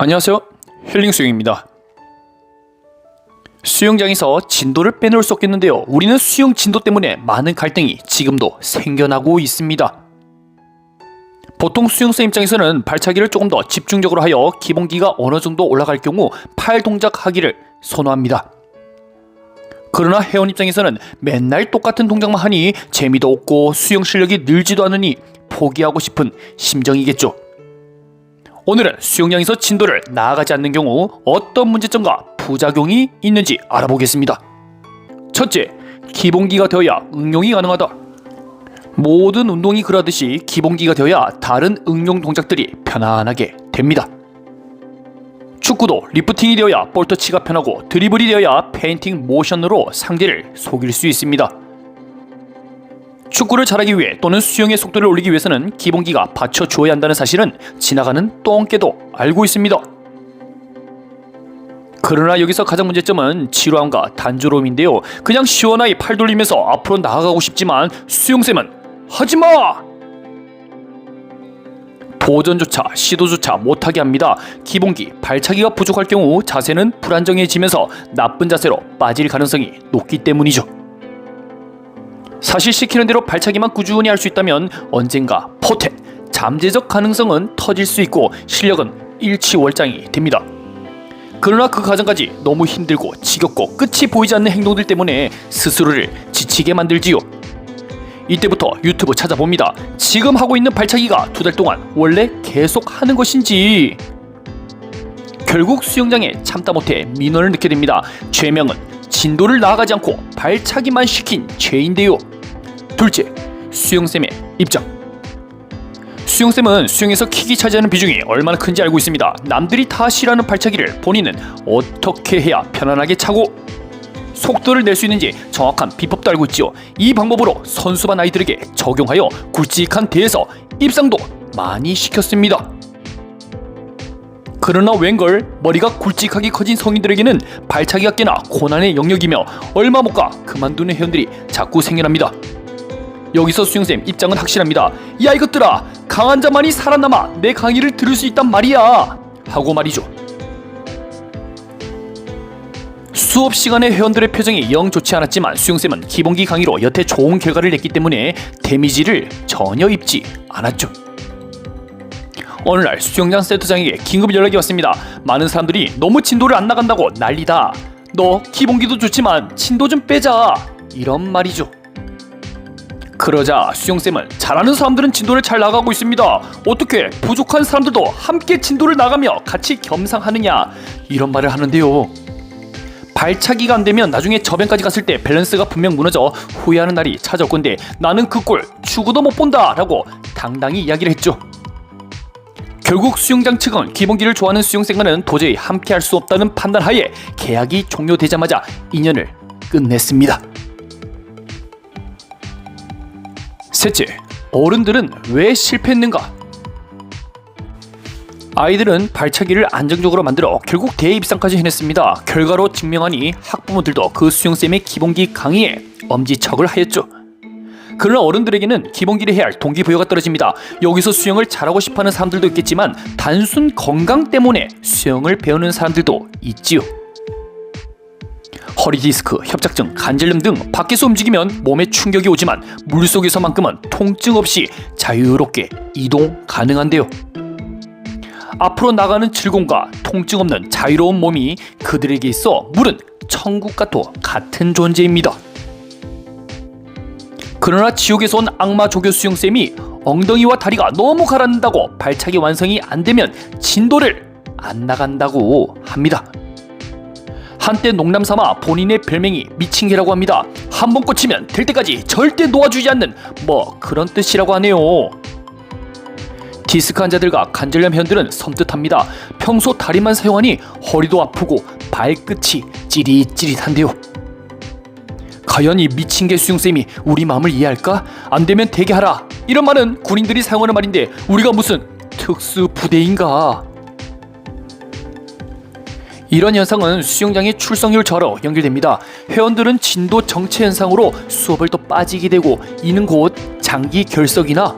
안녕하세요. 힐링 수영입니다. 수영장에서 진도를 빼놓을 수 없겠는데요. 우리는 수영 진도 때문에 많은 갈등이 지금도 생겨나고 있습니다. 보통 수영생 입장에서는 발차기를 조금 더 집중적으로 하여 기본기가 어느 정도 올라갈 경우 팔 동작 하기를 선호합니다. 그러나 회원 입장에서는 맨날 똑같은 동작만 하니 재미도 없고 수영 실력이 늘지도 않으니 포기하고 싶은 심정이겠죠. 오늘은 수영장에서 진도를 나아가지 않는 경우 어떤 문제점과 부작용이 있는지 알아보겠습니다. 첫째, 기본기가 되어야 응용이 가능하다. 모든 운동이 그러듯이 기본기가 되어야 다른 응용 동작들이 편안하게 됩니다. 축구도 리프팅이 되어야 볼터치가 편하고 드리블이 되어야 페인팅 모션으로 상대를 속일 수 있습니다. 축구를 잘하기 위해 또는 수영의 속도를 올리기 위해서는 기본기가 받쳐주어야 한다는 사실은 지나가는 똥개도 알고 있습니다. 그러나 여기서 가장 문제점은 지루함과 단조로움인데요. 그냥 시원하게 팔 돌리면서 앞으로 나아가고 싶지만 수영쌤은 하지마! 도전조차 시도조차 못하게 합니다. 기본기, 발차기가 부족할 경우 자세는 불안정해지면서 나쁜 자세로 빠질 가능성이 높기 때문이죠. 사실 시키는 대로 발차기만 꾸준히 할 수 있다면 언젠가 포텐, 잠재적 가능성은 터질 수 있고 실력은 일취월장이 됩니다. 그러나 그 과정까지 너무 힘들고 지겹고 끝이 보이지 않는 행동들 때문에 스스로를 지치게 만들지요. 이때부터 유튜브 찾아봅니다. 지금 하고 있는 발차기가 2달 동안 원래 계속 하는 것인지. 결국 수영장에 참다 못해 민원을 넣게 됩니다. 죄명은 진도를 나아가지 않고 발차기만 시킨 죄인데요. 둘째, 수영쌤의 입장. 수영쌤은 수영에서 킥이 차지하는 비중이 얼마나 큰지 알고 있습니다. 남들이 다 싫어하는 발차기를 본인은 어떻게 해야 편안하게 차고 속도를 낼 수 있는지 정확한 비법도 알고 있지요. 이 방법으로 선수반 아이들에게 적용하여 굵직한 대에서 입상도 많이 시켰습니다. 그러나 웬걸 머리가 굵직하게 커진 성인들에게는 발차기가 꽤나 고난의 영역이며 얼마 못 가 그만두는 회원들이 자꾸 생겨납니다. 여기서 수영쌤 입장은 확실합니다. 야 이것들아, 강한 자만이 살아남아 내 강의를 들을 수 있단 말이야 하고 말이죠. 수업 시간에 회원들의 표정이 영 좋지 않았지만 수영쌤은 기본기 강의로 여태 좋은 결과를 냈기 때문에 데미지를 전혀 입지 않았죠. 어느 날 수영장 센터장에게 긴급 연락이 왔습니다. 많은 사람들이 너무 진도를 안 나간다고 난리다. 너 기본기도 좋지만 진도 좀 빼자, 이런 말이죠. 그러자 수영쌤은 잘하는 사람들은 진도를 잘 나가고 있습니다. 어떻게 부족한 사람들도 함께 진도를 나가며 같이 겸상하느냐, 이런 말을 하는데요. 발차기가 안되면 나중에 저변까지 갔을 때 밸런스가 분명 무너져 후회하는 날이 찾아올 건데 나는 그 꼴 죽어도 못 본다 라고 당당히 이야기를 했죠. 결국 수영장 측은 기본기를 좋아하는 수영생과는 도저히 함께 할 수 없다는 판단하에 계약이 종료되자마자 인연을 끝냈습니다. 셋째, 어른들은 왜 실패했는가? 아이들은 발차기를 안정적으로 만들어 결국 대입상까지 해냈습니다. 결과로 증명하니 학부모들도 그 수영쌤의 기본기 강의에 엄지척을 하였죠. 그러나 어른들에게는 기본기를 해야 할 동기부여가 떨어집니다. 여기서 수영을 잘하고 싶어하는 사람들도 있겠지만 단순 건강 때문에 수영을 배우는 사람들도 있지요. 허리 디스크, 협착증, 관절염 등 밖에서 움직이면 몸에 충격이 오지만 물속에서만큼은 통증 없이 자유롭게 이동 가능한데요. 앞으로 나가는 즐거움과 통증 없는 자유로운 몸이 그들에게 있어 물은 천국과도 같은 존재입니다. 그러나 지옥에서 온 악마 조교 수영쌤이 엉덩이와 다리가 너무 가라앉는다고 발차기 완성이 안되면 진도를 안 나간다고 합니다. 한때 농담삼아 본인의 별명이 미친개라고 합니다. 한번 꽂히면 될 때까지 절대 놓아주지 않는 뭐 그런 뜻이라고 하네요. 디스크 환자들과 관절염 회원들은 섬뜩합니다. 평소 다리만 사용하니 허리도 아프고 발끝이 찌릿찌릿한데요. 과연 이 미친개 수영쌤이 우리 마음을 이해할까? 안되면 되게 하라, 이런 말은 군인들이 사용하는 말인데 우리가 무슨 특수 부대인가? 이런 현상은 수영장의 출석률 저하로 연결됩니다. 회원들은 진도 정체 현상으로 수업을 또 빠지게 되고 이는 곧 장기 결석이나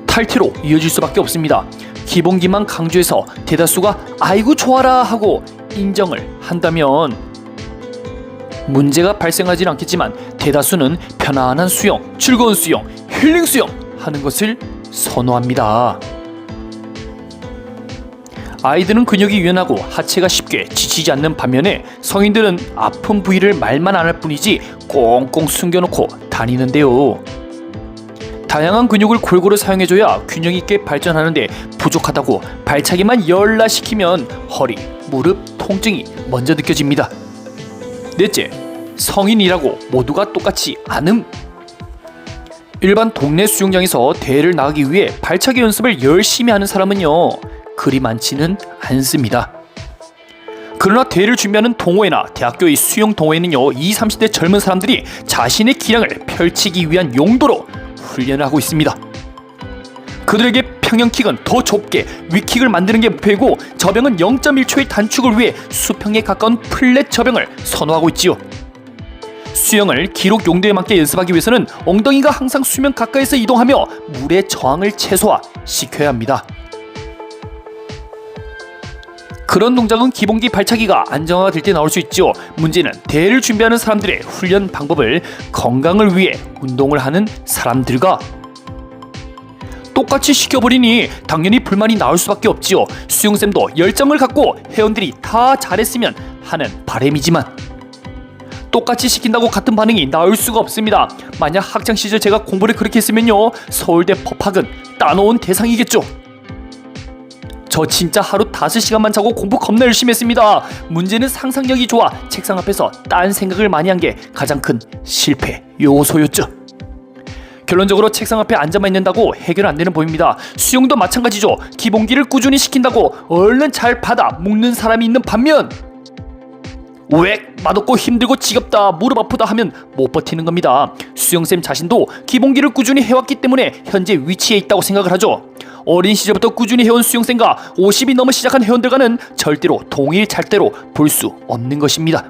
탈퇴로 이어질 수밖에 없습니다. 기본기만 강조해서 대다수가 아이고 좋아라 하고 인정을 한다면 문제가 발생하지는 않겠지만 대다수는 편안한 수영, 즐거운 수영, 힐링 수영 하는 것을 선호합니다. 아이들은 근육이 유연하고 하체가 쉽게 지치지 않는 반면에 성인들은 아픈 부위를 말만 안 할 뿐이지 꽁꽁 숨겨놓고 다니는데요. 다양한 근육을 골고루 사용해줘야 균형 있게 발전하는데 부족하다고 발차기만 열나시키면 허리, 무릎 통증이 먼저 느껴집니다. 넷째, 성인이라고 모두가 똑같지 않음. 일반 동네 수영장에서 대회를 나가기 위해 발차기 연습을 열심히 하는 사람은요 그리 많지는 않습니다. 그러나 대회를 준비하는 동호회나 대학교의 수영 동호회는요 20, 30대 젊은 사람들이 자신의 기량을 펼치기 위한 용도로 훈련을 하고 있습니다. 그들에게 평형킥은 더 좁게 위킥을 만드는 게 목표이고 저병은 0.1초의 단축을 위해 수평에 가까운 플랫 저병을 선호하고 있지요. 수영을 기록 용도에 맞게 연습하기 위해서는 엉덩이가 항상 수면 가까이서 이동하며 물의 저항을 최소화시켜야 합니다. 그런 동작은 기본기 발차기가 안정화가 될 때 나올 수 있죠. 문제는 대회를 준비하는 사람들의 훈련 방법을 건강을 위해 운동을 하는 사람들과 똑같이 시켜버리니 당연히 불만이 나올 수밖에 없지요. 수영쌤도 열정을 갖고 회원들이 다 잘했으면 하는 바람이지만 똑같이 시킨다고 같은 반응이 나올 수가 없습니다. 만약 학창시절 제가 공부를 그렇게 했으면요 서울대 법학은 따놓은 대상이겠죠. 저 진짜 하루 5시간만 자고 공부 겁나 열심히 했습니다. 문제는 상상력이 좋아 책상 앞에서 딴 생각을 많이 한 게 가장 큰 실패 요소였죠. 결론적으로 책상 앞에 앉아만 있는다고 해결 안 되는 법입니다. 수영도 마찬가지죠. 기본기를 꾸준히 시킨다고 얼른 잘 받아 먹는 사람이 있는 반면 왜 맛없고 힘들고 지겹다 무릎 아프다 하면 못 버티는 겁니다. 수영쌤 자신도 기본기를 꾸준히 해왔기 때문에 현재 위치에 있다고 생각을 하죠. 어린 시절부터 꾸준히 해온 수영쌤과 50이 넘어 시작한 회원들과는 절대로 동일 잣대로 볼 수 없는 것입니다.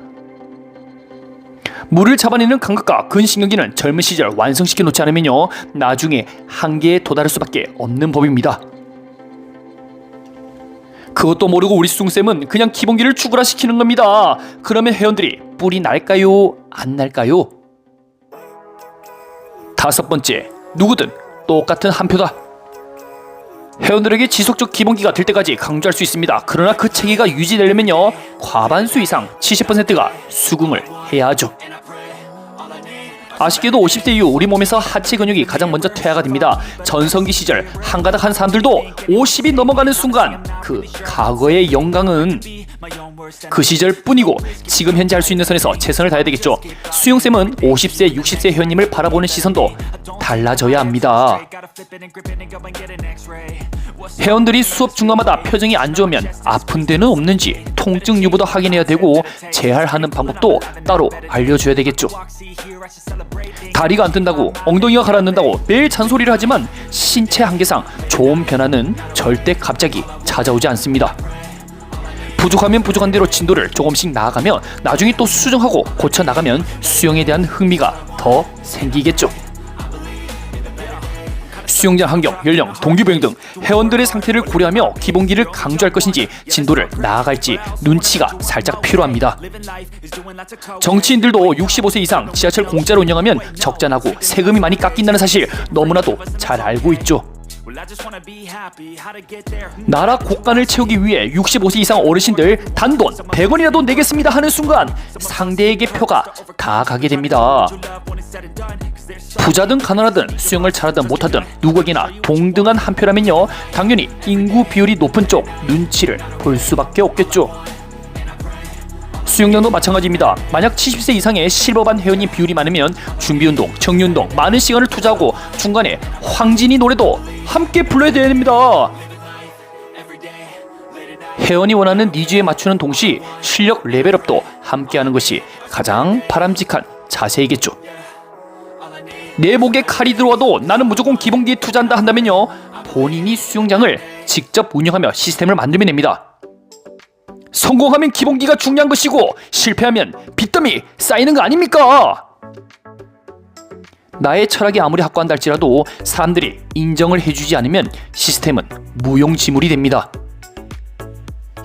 물을 잡아내는 감각과 근신경기는 젊은 시절 완성시켜 놓지 않으면요 나중에 한계에 도달할 수밖에 없는 법입니다. 그것도 모르고 우리 수영쌤은 그냥 기본기를 추구라시키는 겁니다. 그러면 회원들이 뿔이 날까요? 안 날까요? 5번째, 누구든 똑같은 한 표다. 회원들에게 지속적 기본기가 될 때까지 강조할 수 있습니다. 그러나 그 체계가 유지되려면요 과반수 이상 70%가 수긍을 해야 하죠. 아쉽게도 50대 이후 우리 몸에서 하체 근육이 가장 먼저 퇴화가 됩니다. 전성기 시절 한가닥한 사람들도 50이 넘어가는 순간 그 과거의 영광은 그 시절뿐이고 지금 현재 할 수 있는 선에서 최선을 다해야 되겠죠. 수영쌤은 50세, 60세 회원님을 바라보는 시선도 달라져야 합니다. 회원들이 수업 중간마다 표정이 안 좋으면 아픈 데는 없는지 통증 유무도 확인해야 되고 재활하는 방법도 따로 알려줘야 되겠죠. 다리가 안 뜬다고 엉덩이가 가라앉는다고 매일 잔소리를 하지만 신체 한계상 좋은 변화는 절대 갑자기 찾아오지 않습니다. 부족하면 부족한 대로 진도를 조금씩 나아가며 나중에 또 수정하고 고쳐나가면 수영에 대한 흥미가 더 생기겠죠. 수영장 환경, 연령, 동기부여 등 회원들의 상태를 고려하며 기본기를 강조할 것인지 진도를 나아갈지 눈치가 살짝 필요합니다. 정치인들도 65세 이상 지하철 공짜로 운영하면 적자나고 세금이 많이 깎인다는 사실 너무나도 잘 알고 있죠. 나라 곳간을 채우기 위해 65세 이상 어르신들 단돈 100원이라도 내겠습니다 하는 순간 상대에게 표가 다 가게 됩니다. 부자든 가난하든 수영을 잘하든 못하든 누구에게나 동등한 한 표라면요 당연히 인구 비율이 높은 쪽 눈치를 볼 수밖에 없겠죠. 수영장도 마찬가지입니다. 만약 70세 이상의 실버반 회원님 비율이 많으면 준비운동, 정리운동 많은 시간을 투자하고 중간에 황진이 노래도 함께 불러야 됩니다. 회원이 원하는 니즈에 맞추는 동시 실력 레벨업도 함께하는 것이 가장 바람직한 자세이겠죠. 내 목에 칼이 들어와도 나는 무조건 기본기에 투자한다 한다면요 본인이 수영장을 직접 운영하며 시스템을 만들면 됩니다. 성공하면 기본기가 중요한 것이고 실패하면 빚더미 쌓이는 거 아닙니까? 나의 철학이 아무리 확고한다 할지라도 사람들이 인정을 해주지 않으면 시스템은 무용지물이 됩니다.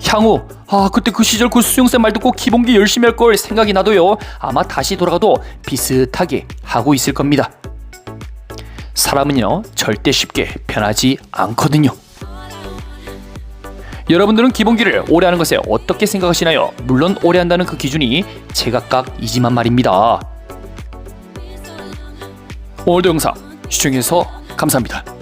향후 그때 그 시절 그 수용쌤 말 듣고 기본기 열심히 할 걸 생각이 나도요. 아마 다시 돌아가도 비슷하게 하고 있을 겁니다. 사람은요 절대 쉽게 변하지 않거든요. 여러분들은 기본기를 오래 하는 것에 어떻게 생각하시나요? 물론 오래 한다는 그 기준이 제각각이지만 말입니다. 오늘도 영상 시청해주셔서 감사합니다.